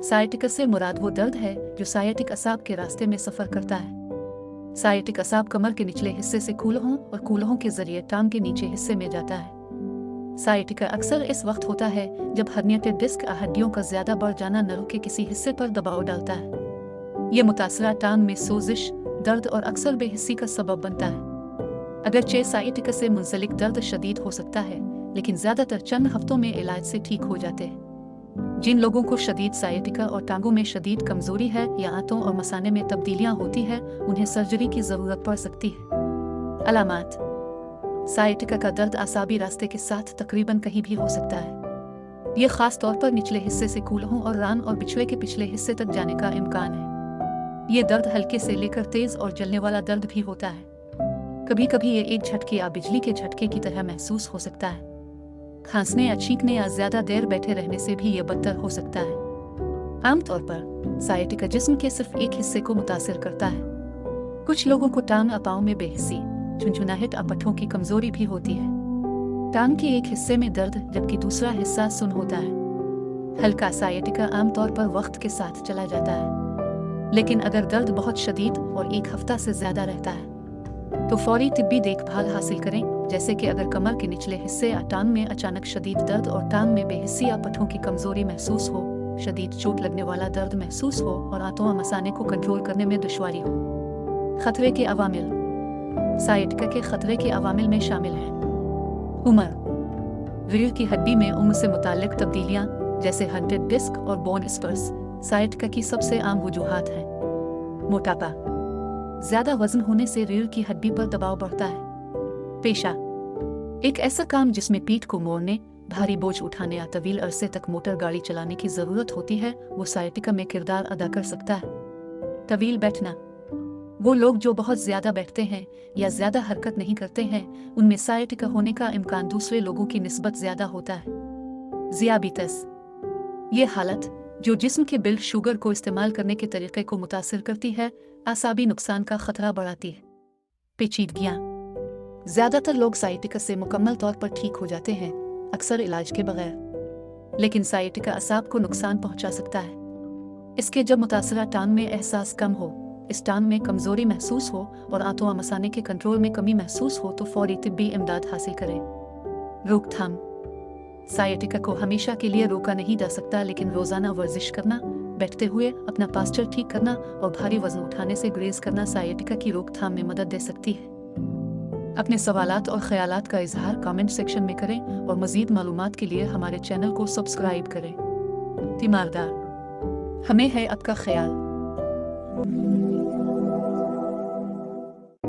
Sciatica से मुराद वो दर्द है जो साइटिक असाब के रास्ते में सफर करता है। साइटिक असाब कमर के निचले हिस्से से कूल्हों और कूल्हों के जरिए टांग के नीचे हिस्से में जाता है। साइटिका अक्सर इस वक्त होता है जब हर्निएटेड डिस्क हड्डियों का ज्यादा बढ़ जाना नरों के किसी हिस्से पर दबाव डालता है। ये मुतासरा टांग में सोजिश, दर्द और अक्सर बेहिस्सी का सबब बनता है। अगरचे साइटिका से मुंसलिक दर्द शदीद हो सकता है, लेकिन ज्यादातर चंद हफ्तों में इलाज से ठीक हो जाते हैं। जिन लोगों को शदीद साइटिका और टांगों में शदीद कमजोरी है या आंतों और मसाने में तब्दीलियां होती है, उन्हें सर्जरी की जरूरत पड़ सकती है। अलामात: साइटिका का दर्द आसाबी रास्ते के साथ तकरीबन कहीं भी हो सकता है। ये खास तौर पर निचले हिस्से से कूल्हों और रान और बिछुए के पिछले हिस्से तक जाने का इम्कान है। ये दर्द हल्के से लेकर तेज और जलने वाला दर्द भी होता है। कभी कभी ये एक झटके या बिजली के झटके की तरह महसूस हो सकता है। खांसने या छींकने या ज्यादा देर बैठे रहने से भी ये बदतर हो सकता है। आमतौर पर साइटिका जिस्म के सिर्फ एक हिस्से को मुतासिर करता है। कुछ लोगों को टांग और पाँव में बेहिस्सी, झुनझुनाहट और पट्ठों की कमजोरी भी होती है। टांग के एक हिस्से में दर्द जबकि दूसरा हिस्सा सुन्न होता है। हल्का साइटिका आमतौर पर वक्त के साथ चला जाता है, लेकिन अगर दर्द बहुत शदीद और एक हफ्ता से ज्यादा रहता है तो फौरी तिब्बी देखभाल हासिल करें, जैसे कि अगर कमर के निचले हिस्से या टांग में अचानक शदीद दर्द और टांग में बेहिस्सी या पट्ठों की कमजोरी महसूस हो, शदीद चोट लगने वाला दर्द महसूस हो और आंतों और मसाने को कंट्रोल करने में दुश्वारी हो। खतरे के अवामिल: साइटिका के खतरे के अवामिल में शामिल हैं उम्र, रीढ़ की हड्डी में उम्र से मुताल्लिक तब्दीलियां जैसे हर्निएटेड डिस्क और बोन स्पर्स साइटिका की सबसे आम वजूहात हैं। मोटापा: ज्यादा वजन होने से रीढ़ की हड्डी पर दबाव बढ़ता है। पेशा: एक ऐसा काम जिसमें पीठ को मोड़ने, भारी बोझ उठाने या तवील अरसे तक मोटर गाड़ी चलाने की जरूरत होती है, वो साइटिका में किरदार अदा कर सकता है। तवील बैठना: वो लोग जो बहुत ज्यादा बैठते हैं या ज्यादा हरकत नहीं करते हैं, उनमें साइटिका होने का इम्कान दूसरे लोगों की निस्बत ज्यादा होता है। ज़ियाबितस: ये हालत जो जिस्म के ब्लड शुगर को इस्तेमाल करने के तरीके को मुतासिर करती है, आसाबी नुकसान का खतरा बढ़ाती है। पेचीदगियाँ: ज्यादातर लोग साइटिका से मुकम्मल तौर पर ठीक हो जाते हैं, अक्सर इलाज के बगैर, लेकिन साइटिका असाब को नुकसान पहुंचा सकता है। इसके जब मुतासरा टांग में एहसास कम हो, इस टांग में कमजोरी महसूस हो और आंतों और मसाने के कंट्रोल में कमी महसूस हो तो फौरी तिब्बी इमदाद हासिल करें। रोकथाम: साइटिका को हमेशा के लिए रोका नहीं जा सकता, लेकिन रोजाना वर्जिश करना, बैठते हुए अपना पास्चर ठीक करना और भारी वजन उठाने से गुरेज करना साइटिका की रोकथाम में मदद दे सकती है। अपने सवालात और ख्यालात का इजहार कमेंट सेक्शन में करें और मजीद मालूमात के लिए हमारे चैनल को सब्सक्राइब करें। तीमारदार: हमें है आपका ख्याल।